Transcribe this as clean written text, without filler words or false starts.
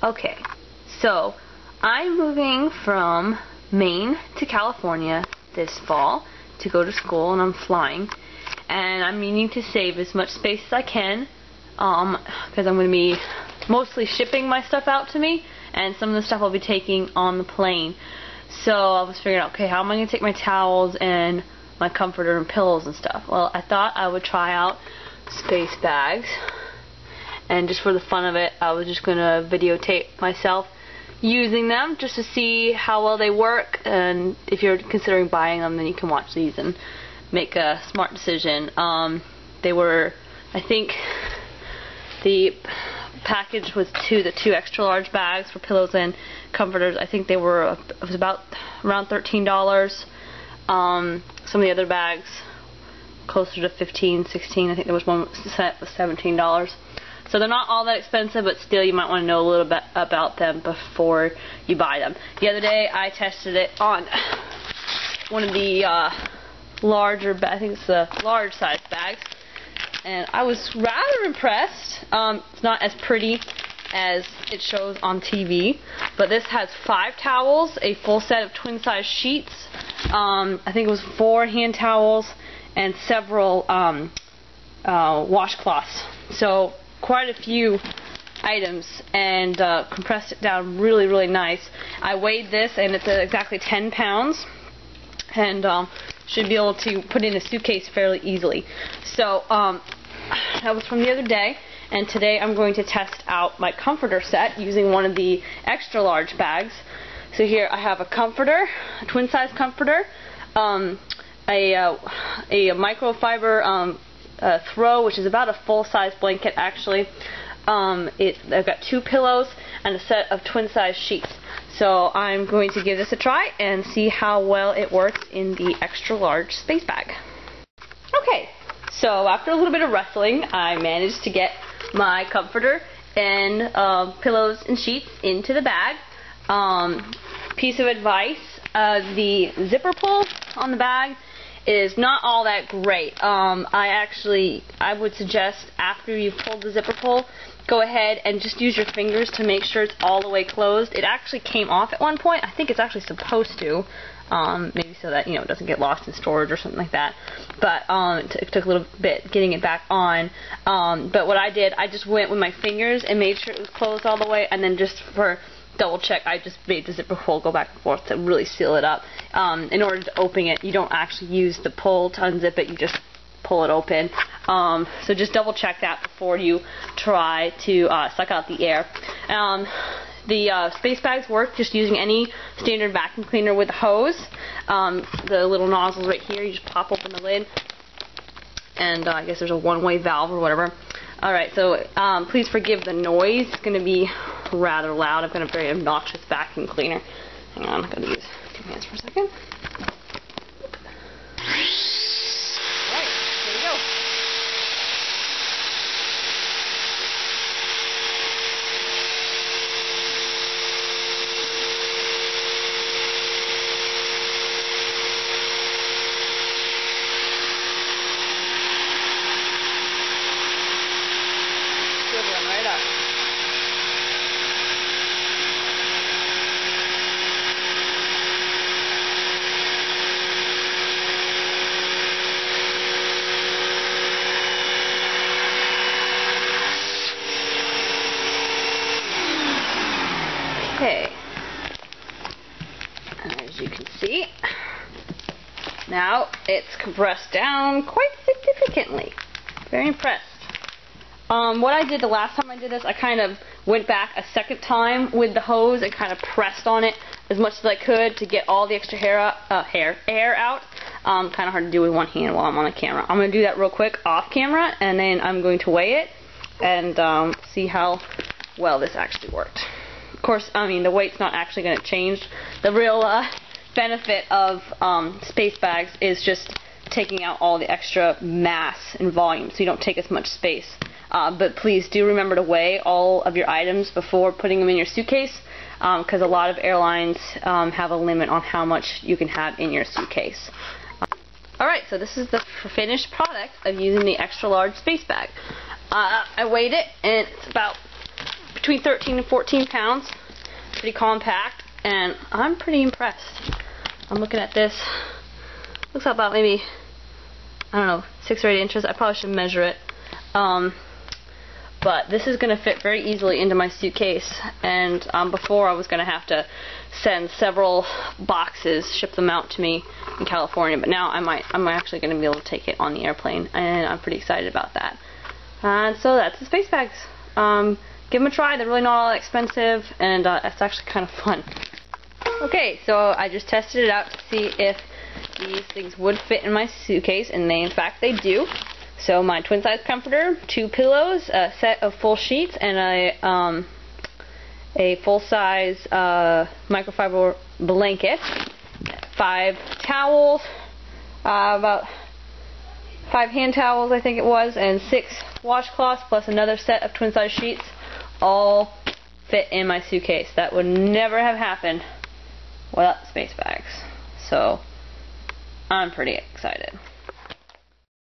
Okay, so I'm moving from Maine to California this fall to go to school, and I'm flying. And I'm meaning to save as much space as I can, because I'm going to be mostly shipping my stuff out to me, and some of the stuff I'll be taking on the plane. So I was figuring out, okay, how am I going to take my towels and my comforter and pillows and stuff? Well, I thought I would try out space bags. And just for the fun of it, I was just going to videotape myself using them just to see how well they work. And if you're considering buying them, then you can watch these and make a smart decision. They were, I think, the package was the two extra large bags for pillows and comforters. I think it was about around $13. Some of the other bags closer to $15, $16. I think there was one set was $17. So they're not all that expensive, but still you might want to know a little bit about them before you buy them. The other day I tested it on one of the larger, I think it's the large size bags, and I was rather impressed. It's not as pretty as it shows on TV, but this has 5 towels, a full set of twin size sheets, I think it was 4 hand towels, and several washcloths. So quite a few items, and compressed it down really, really nice. I weighed this, and it's exactly 10 pounds, and should be able to put in a suitcase fairly easily. So that was from the other day, and today I'm going to test out my comforter set using one of the extra large bags. So here I have a comforter, a twin size comforter, a microfiber throw, which is about a full-size blanket actually. I've got 2 pillows and a set of twin-size sheets. So I'm going to give this a try and see how well it works in the extra-large space bag. Okay, so after a little bit of wrestling, I managed to get my comforter and pillows and sheets into the bag. Piece of advice, the zipper pull on the bag is not all that great. I would suggest after you've pulled the zipper pull, go ahead and just use your fingers to make sure it's all the way closed. It actually came off at one point. I think it's actually supposed to, maybe so that it doesn't get lost in storage or something like that. But it took a little bit getting it back on. But what I did, I just went with my fingers and made sure it was closed all the way, and then just for double check, I just made the zipper pull go back and forth to really seal it up. In order to open it, you don't actually use the pull to unzip it, you just pull it open. So just double check that before you try to suck out the air. The space bags work just using any standard vacuum cleaner with a hose. The little nozzles right here, you just pop open the lid, and I guess there's a one-way valve or whatever. Alright, so please forgive the noise. It's going to be rather loud. I've got a very obnoxious vacuum cleaner. Hang on, I'm going to use 2 hands for a second. Alright, here we go. Right up. Okay, as you can see, now it's compressed down quite significantly. Very impressed. What I did the last time I did this, I kind of went back a second time with the hose and kind of pressed on it as much as I could to get all the extra air out. Kind of hard to do with one hand while I'm on the camera. I'm going to do that real quick off camera, and then I'm going to weigh it and see how well this actually worked. Of course, I mean, the weight's not actually going to change. The real benefit of space bags is just taking out all the extra mass and volume, so you don't take as much space. But please do remember to weigh all of your items before putting them in your suitcase, because a lot of airlines have a limit on how much you can have in your suitcase. Alright, so this is the finished product of using the extra large space bag. I weighed it, and it's about between 13 and 14 pounds. Pretty compact, and I'm pretty impressed. I'm looking at this. Looks about maybe, I don't know, 6 or 8 inches. I probably should measure it. But this is going to fit very easily into my suitcase, and before I was going to have to send several boxes, ship them out to me in California, but now I'm actually going to be able to take it on the airplane, and I'm pretty excited about that. And so that's the space bags. Give them a try. They're really not all that expensive, and it's actually kind of fun. Okay, so I just tested it out to see if these things would fit in my suitcase, and in fact they do. So my twin size comforter, 2 pillows, a set of full sheets, and a full size microfiber blanket, 5 towels, about 5 hand towels I think it was, and 6 washcloths plus another set of twin size sheets, all fit in my suitcase. That would never have happened without the space bags. So I'm pretty excited.